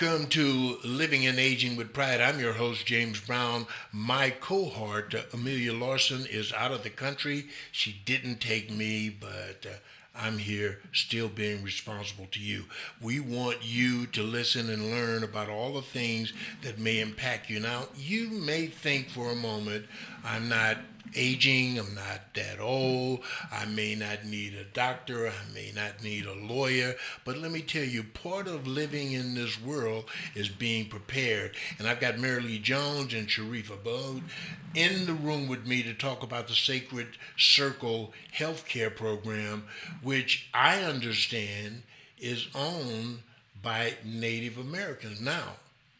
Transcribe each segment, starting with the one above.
Welcome to Living and Aging with Pride. I'm your host, James Brown. My cohort, Amelia Larson, is out of the country. She didn't take me, but I'm here still being responsible to you. We want you to listen and learn about all the things that may impact you. Now, you may think for a moment, I'm not aging, I'm not that old, I may not need a doctor, I may not need a lawyer, but let me tell you, part of living in this world is being prepared. And I've got Mary Lee Jones and Sharif Abode in the room with me to talk about the Sacred Circle healthcare program, which I understand is owned by Native Americans. Now,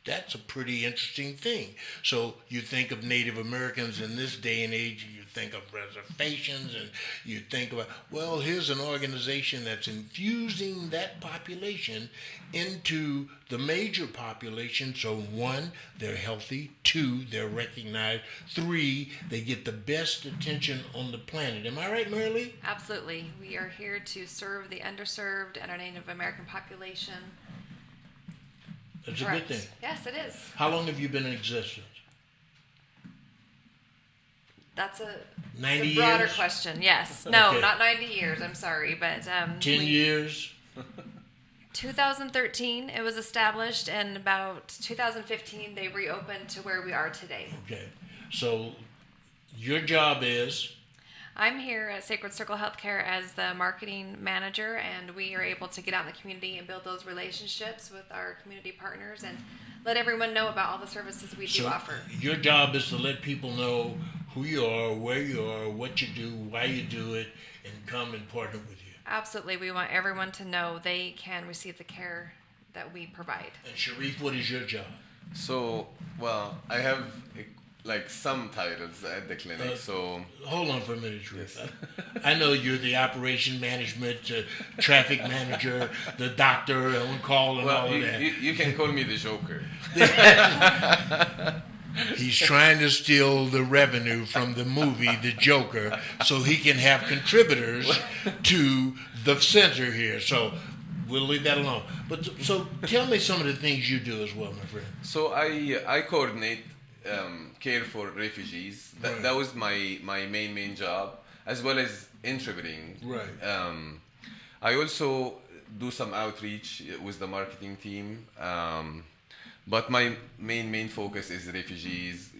that's a pretty interesting thing. So you think of Native Americans in this day and age, you think of reservations, and you think about, well, here's an organization that's infusing that population into the major population. So one, they're healthy. Two, they're recognized. Three, they get the best attention on the planet. Am I right, Mary Lee? Absolutely. We are here to serve the underserved and our Native American population. That's Correct. a good thing. Yes, it is. How long have you been in existence? That's a 90 broader years? question. Yes. No, Okay. not 90 years. I'm sorry. But 10 years? 2013, it was established, and about 2015, they reopened to where we are today. Okay. So your job is? I'm here at Sacred Circle Healthcare as the marketing manager, and we are able to get out in the community and build those relationships with our community partners and let everyone know about all the services we do offer. Your job is to let people know who you are, where you are, what you do, why you do it, and come and partner with you. Absolutely. We want everyone to know they can receive the care that we provide. And Sharif, what is your job? So, well, I have like some titles at the clinic. So Hold on for a minute, Sharif. Yes. I know you're the operation management, traffic manager, the doctor on call, and all of that. You can call me the Joker. He's trying to steal the revenue from the movie The Joker so he can have contributors to the center here. So we'll leave that alone. But so tell me some of the things you do as well, my friend. So I coordinate care for refugees. Right. That was my main job, as well as interpreting. Right. I also do some outreach with the marketing team. But my main focus is refugees,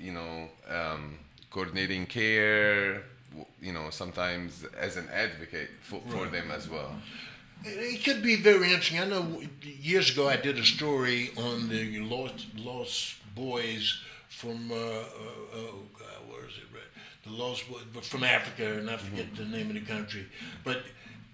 coordinating care, sometimes as an advocate for them as well. It could be very interesting. I know years ago I did a story on the lost boys from, where is it? The lost boys from Africa, and I forget the name of the country. But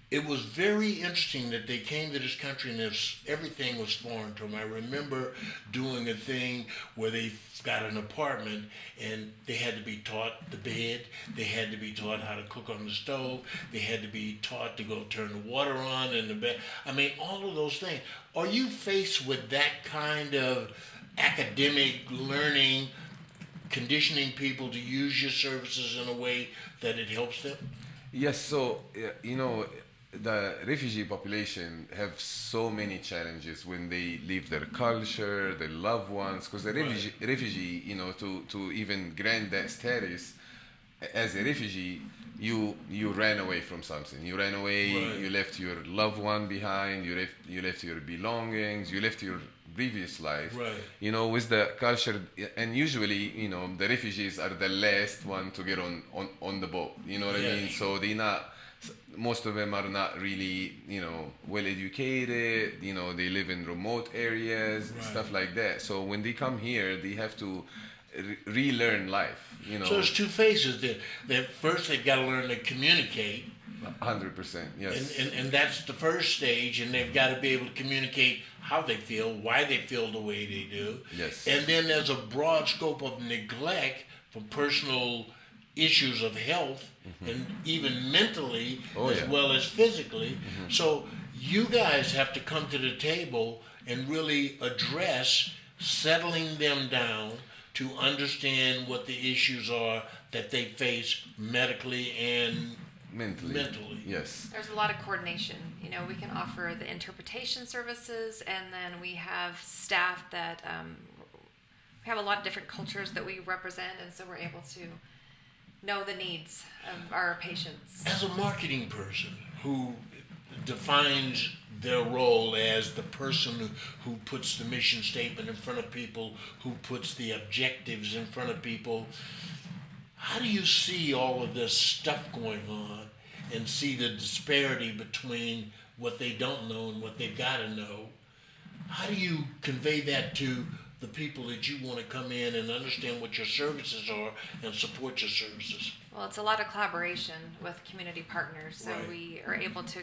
it was very interesting that they came to this country and everything was foreign to them. I remember doing a thing where they got an apartment and they had to be taught the bed, they had to be taught how to cook on the stove, they had to be taught to go turn the water on in the bed. I mean, all of those things. Are you faced with that kind of academic learning, conditioning people to use your services in a way that it helps them? Yes, so, the refugee population have so many challenges when they leave their culture, their loved ones, because the refugee, to even grant that status as a refugee, you ran away from something. You ran away. Right. You left your loved one behind. You left your belongings. You left your previous life. Right. With the culture, and usually, the refugees are the last one to get on the boat. You know what I mean? So most of them are not really, well educated. They live in remote areas, stuff like that. So when they come here, they have to relearn life. So there's two phases there. First, they've got to learn to communicate. 100%, yes. And that's the first stage, and they've got to be able to communicate how they feel, why they feel the way they do. Yes. And then there's a broad scope of neglect from personal issues of health and even mentally well as physically. So you guys have to come to the table and really address settling them down to understand what the issues are that they face medically and mentally. Yes. There's a lot of coordination. You know, we can offer the interpretation services, and then we have staff that we have a lot of different cultures that we represent, and so we're able to know the needs of our patients. As a marketing person who defines their role as the person who puts the mission statement in front of people, who puts the objectives in front of people, how do you see all of this stuff going on and see the disparity between what they don't know and what they've got to know? How do you convey that to the people that you want to come in and understand what your services are and support your services? Well, it's a lot of collaboration with community partners. So Right. we are able to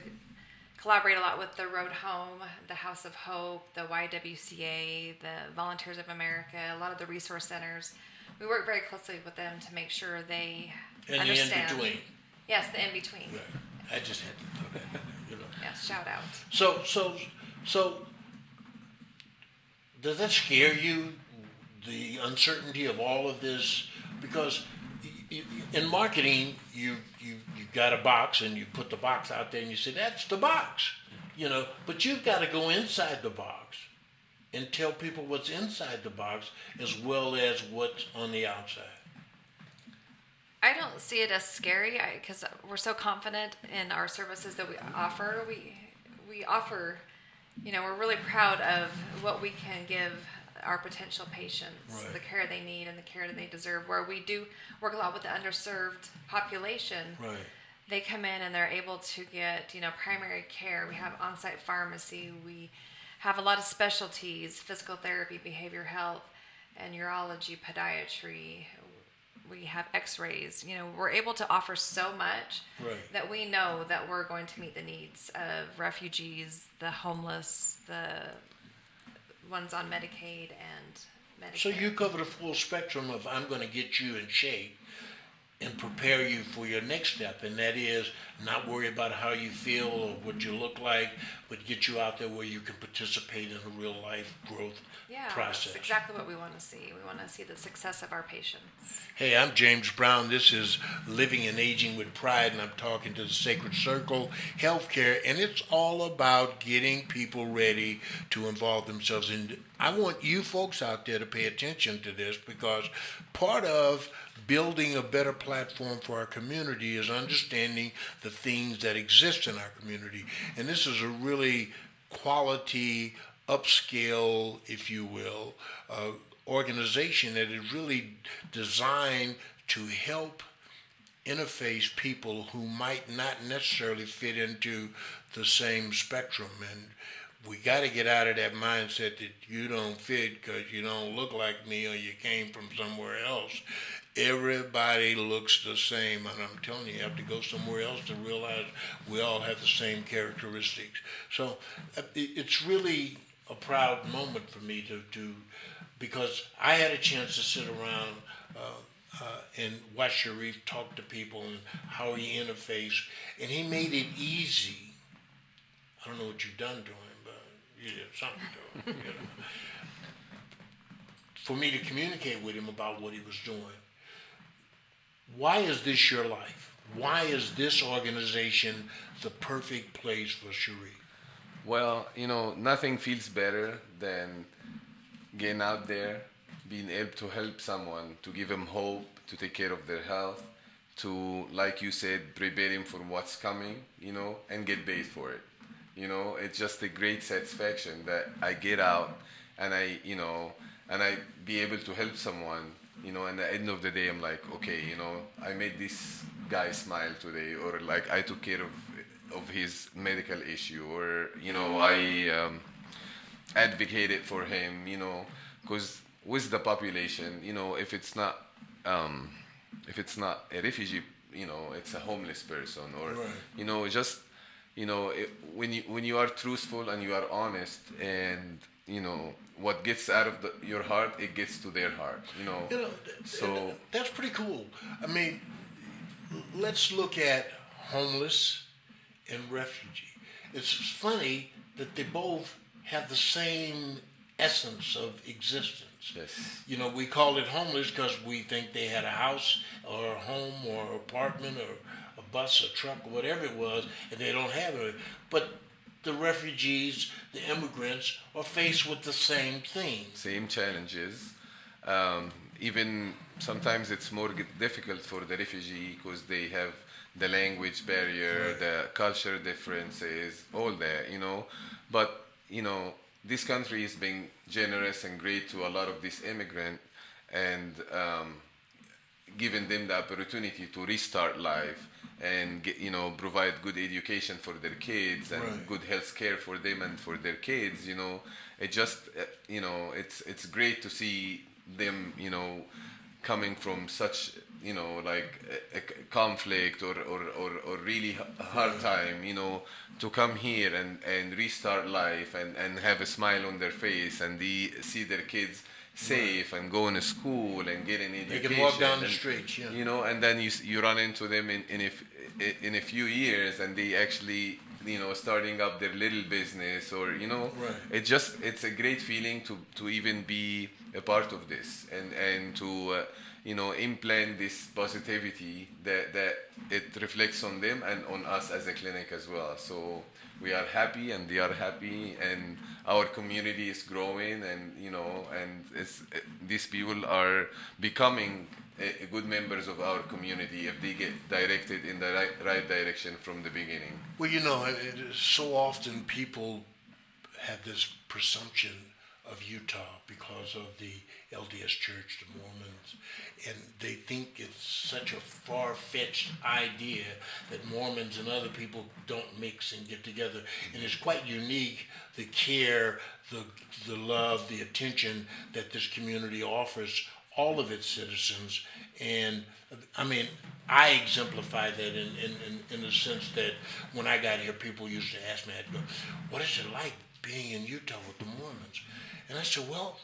collaborate a lot with the Road Home, the House of Hope, the YWCA, the Volunteers of America, a lot of the resource centers. We work very closely with them to make sure they And understand. the in-between. Yes, the in-between. Right. I just had to throw that in there, you know. Yes, shout out. So, does that scare you, the uncertainty of all of this? Because in marketing, you got a box and you put the box out there and you say, that's the box, you know, but you've got to go inside the box and tell people what's inside the box as well as what's on the outside. I don't see it as scary because we're so confident in our services that we offer. We offer, you know, we're really proud of what we can give our potential patients, Right. the care they need and the care that they deserve. Where we do work a lot with the underserved population, Right. they come in and they're able to get, you know, primary care. We have on-site pharmacy. We have a lot of specialties: physical therapy, behavioral health, and urology, podiatry. We have x-rays. You know, we're able to offer so much Right. that we know that we're going to meet the needs of refugees, the homeless, the ones on Medicaid and Medicare. So you cover the full spectrum of I'm going to get you in shape and prepare you for your next step, and that is not worry about how you feel or what you look like, but get you out there where you can participate in a real life growth process. That's exactly what we want to see. We want to see the success of our patients. Hey, I'm James Brown. This is Living and Aging with Pride, and I'm talking to the Sacred Circle Healthcare, and it's all about getting people ready to involve themselves in. I want you folks out there to pay attention to this, because part of building a better platform for our community is understanding the things that exist in our community. And this is a really quality, upscale, if you will, organization that is really designed to help interface people who might not necessarily fit into the same spectrum. And we got to get out of that mindset that you don't fit because you don't look like me or you came from somewhere else. Everybody looks the same, and I'm telling you, you have to go somewhere else to realize we all have the same characteristics. So it's really a proud moment for me to because I had a chance to sit around and watch Sharif talk to people and how he interfaced, and he made it easy. I don't know what you've done to him, but you did something to him, you know, for me to communicate with him about what he was doing. Why is this your life? Why is this organization the perfect place for Sharif? Well, you know, nothing feels better than getting out there, being able to help someone, to give them hope, to take care of their health, to, like you said, prepare them for what's coming, you know, and get paid for it. You know, it's just a great satisfaction that I get out and I be able to help someone, you know, and at the end of the day, I'm like, okay, you know, I made this guy smile today, or like I took care of his medical issue, or, you know, I advocated for him, you know, because with the population, you know, if it's not a refugee, you know, it's a homeless person, or, Right. you know, just, you know, when you are truthful and you are honest, and, you know, what gets out of your heart, it gets to their heart, you know. You know, So that's pretty cool. I mean, let's look at homeless and refugee. It's funny that they both have the same essence of existence. yes, You know, we call it homeless because we think they had a house or a home or apartment or a bus, a truck, whatever it was, and they don't have it. But the refugees, the immigrants, are faced with the same things. Same challenges. Even sometimes it's more difficult for the refugee because they have the language barrier, Right. the culture differences, all there, But, this country is being generous and great to a lot of these immigrants and giving them the opportunity to restart life and provide good education for their kids and Right. good health care for them and for their kids. It just it's great to see them coming from such like a conflict or really hard time to come here and restart life and have a smile on their face and see their kids safe and going to school and getting They education. can walk down the and, streets, yeah. and then you run into them in a few years and they actually starting up their little business or Right. it's a great feeling to even be a part of this and to implant this positivity that it reflects on them and on us as a clinic as well. So we are happy and they are happy and our community is growing and these people are becoming good members of our community if they get directed in the right direction from the beginning. Well, it is so often people have this presumption of Utah because of the LDS Church, the Mormons, and they think it's such a far-fetched idea that Mormons and other people don't mix and get together. And it's quite unique, the care, the love, the attention that this community offers all of its citizens. And I mean, I exemplify that in the sense that when I got here, people used to ask me, I'd go, what is it like being in Utah with the Mormons? And I said, well,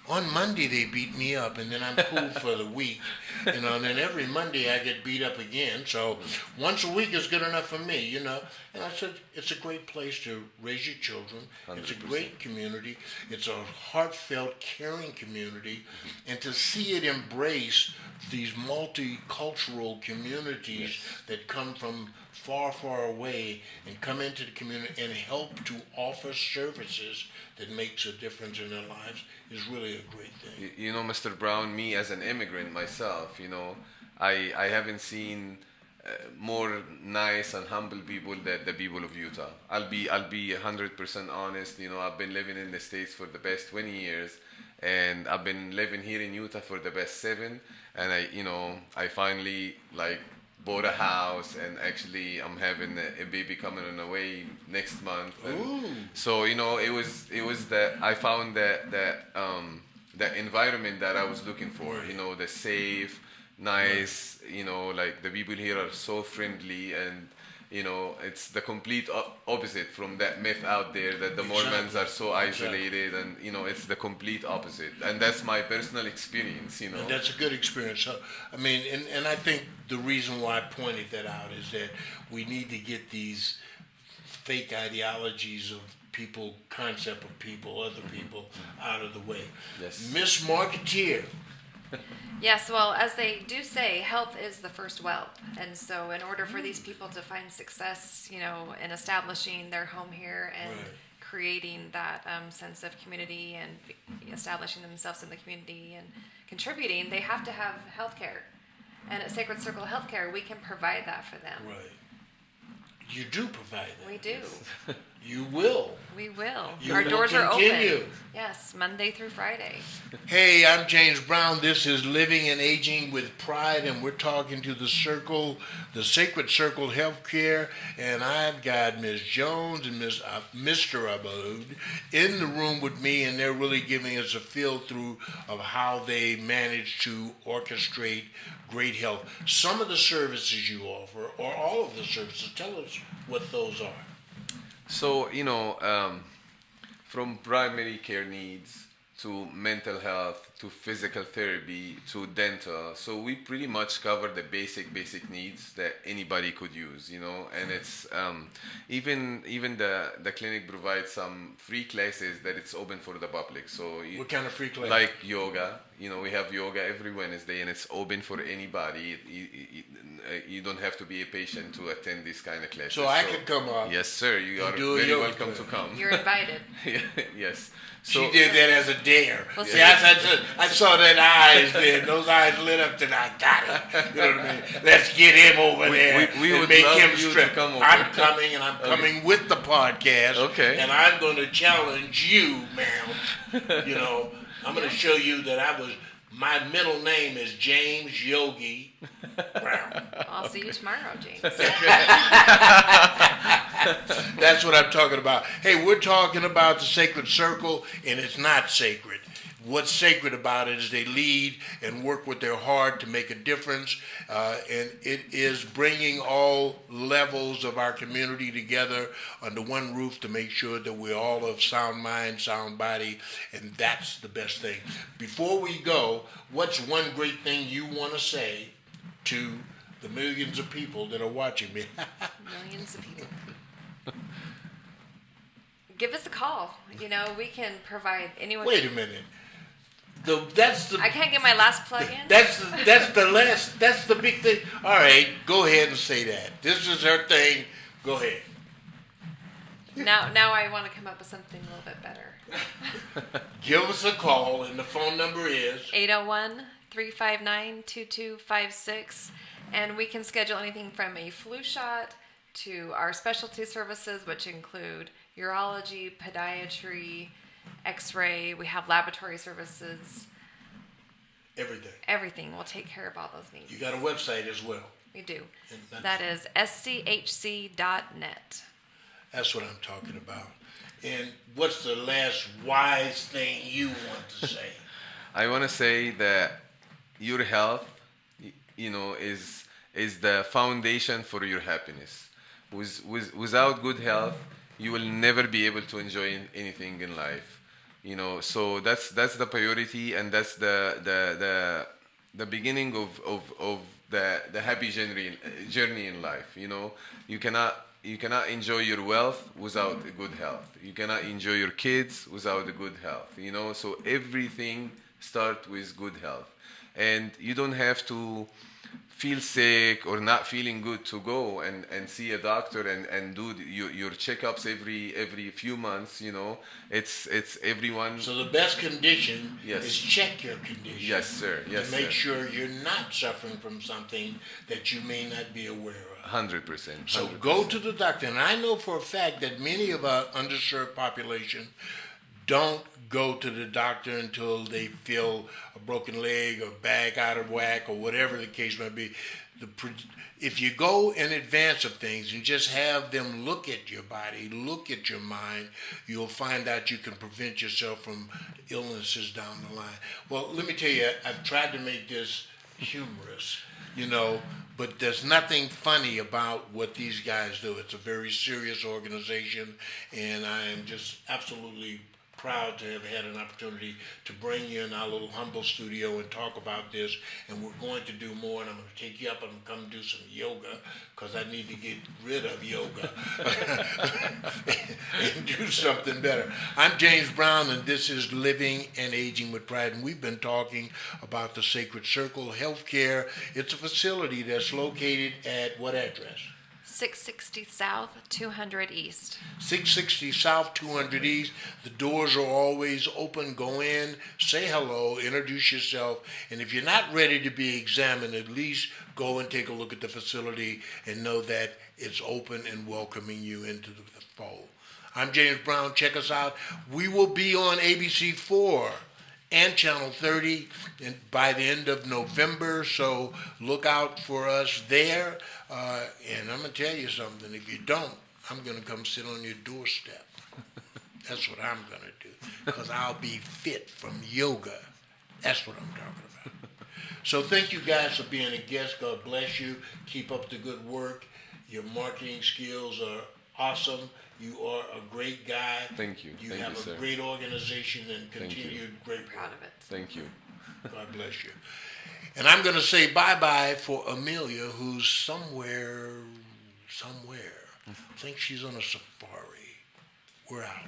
on Monday they beat me up, and then I'm cool for the week, and then every Monday I get beat up again. So once a week is good enough for me, And I said, it's a great place to raise your children. It's a 100%. great community. It's a heartfelt, caring community, and to see it embrace these multicultural communities that come from far, far away and come into the community and help to offer services that makes a difference in their lives is really a great thing. Mr. Brown, me as an immigrant myself, I haven't seen more nice and humble people than the people of Utah. I'll be 100% honest. I've been living in the States for the past 20 years, and I've been living here in Utah for the past 7. And I finally bought a house, and actually I'm having a baby coming on the way next month. Ooh. So it was that I found that the environment that I was looking for. Right. The safe, nice. The people here are so friendly, and it's the complete opposite from that myth out there that the Mormons are so isolated, and it's the complete opposite. And that's my personal experience. And that's a good experience. So, I mean, and I think the reason why I pointed that out is that we need to get these fake ideologies of people, concept of people, other people out of the way. Yes. Miss Marketeer. Yes, well, as they do say, health is the first wealth. And so in order for these people to find success, in establishing their home here and Right. creating that sense of community and establishing themselves in the community and contributing, they have to have health care. And at Sacred Circle Healthcare, we can provide that for them. Right. You do provide that. We do. You will. We will. You Our will doors are continue. open. Yes, Monday through Friday. Hey, I'm James Brown. This is Living and Aging with Pride, and we're talking to the Sacred Circle Healthcare, and I've got Ms. Jones and Mr. Abode in the room with me, and they're really giving us a feel through of how they manage to orchestrate great health. Some of the services you offer, or all of the services, tell us what those are. So, from primary care needs to mental health to physical therapy to dental. So we pretty much cover the basic needs that anybody could use, you know. And it's even the clinic provides some free classes that it's open for the public. So What kind of free class? like yoga, you know, we have yoga every Wednesday, and it's open for anybody. You don't have to be a patient to attend this kind of classes. So I can come up. Yes, sir. You are do a very yoga welcome to class. come. You're invited. Yes. She So did that as a dare. Well, See, see- I saw that eyes then. Those eyes lit up, and I got it. You know what I mean? Let's get him over there we and would make love him you to strip. come over. I'm coming, and I'm coming with the podcast. Okay. And I'm going to challenge you, ma'am. You know, I'm going to show you that my middle name is James Yogi Brown. I'll see you tomorrow, James. That's what I'm talking about. Hey, we're talking about the sacred circle, and it's not sacred. What's sacred about it is they lead and work with their heart to make a difference, and it is bringing all levels of our community together under one roof to make sure that we're all of sound mind, sound body, and that's the best thing. Before we go, what's one great thing you want to say to the millions of people that are watching me? Millions of people. Give us a call. You know, we can provide anyone. Wait a minute. I can't get my last plug in. That's the big thing. All right, go ahead and say that. This is her thing. Go ahead. Now I want to come up with something a little bit better. Give us a call, and the phone number is 801-359-2256, and we can schedule anything from a flu shot to our specialty services, which include urology, podiatry, x-ray. We have laboratory services. everything. Everything. We'll take care of all those needs. You got a website as well. We do. And That is schc.net. That's what I'm talking about. And what's the last wise thing you want to say? I want to say that your health, you know, is the foundation for your happiness. Without good health, you will never be able to enjoy anything in life. You know, so that's the priority, and that's the beginning of the happy journey in life. You know, you cannot enjoy your wealth without a good health. You cannot enjoy your kids without a good health. You know, so everything starts with good health, and you don't have to feel sick or not feeling good to go and see a doctor and do your checkups every few months. You know, it's everyone. So the best condition Yes. is check your condition. Yes, sir. Yes, to make sir. sure you're not suffering from something that you may not be aware of. 100%. So go to the doctor. And I know for a fact that many of our underserved population don't go to the doctor until they feel a broken leg or back out of whack or whatever the case may be. If you go in advance of things and just have them look at your body, look at your mind, you'll find out you can prevent yourself from illnesses down the line. Well, let me tell you, I've tried to make this humorous, you know, but there's nothing funny about what these guys do. It's a very serious organization, and I am just absolutely proud to have had an opportunity to bring you in our little humble studio and talk about this. And we're going to do more, and I'm going to take you up and come do some yoga because I need to get rid of yoga and do something better. I'm James Brown, and this is Living and Aging with Pride, and we've been talking about the Sacred Circle Healthcare. It's a facility that's located at what address? 660 South, 200 East. 660 South, 200 East. The doors are always open. Go in, say hello, introduce yourself, and if you're not ready to be examined, at least go and take a look at the facility and know that it's open and welcoming you into the fold. I'm James Brown. Check us out. We will be on ABC4 and Channel 30 by the end of November, so look out for us there. And I'm going to tell you something. If you don't, I'm going to come sit on your doorstep. That's what I'm going to do, because I'll be fit from yoga. That's what I'm talking about. So thank you guys for being a guest. God bless you. Keep up the good work. Your marketing skills are awesome. You are a great guy. Thank you. You Thank have you, a sir. great organization and Thank you. continued great work. Proud of it. Thank you. God bless you. And I'm going to say bye-bye for Amelia, who's somewhere. I think she's on a safari. We're out.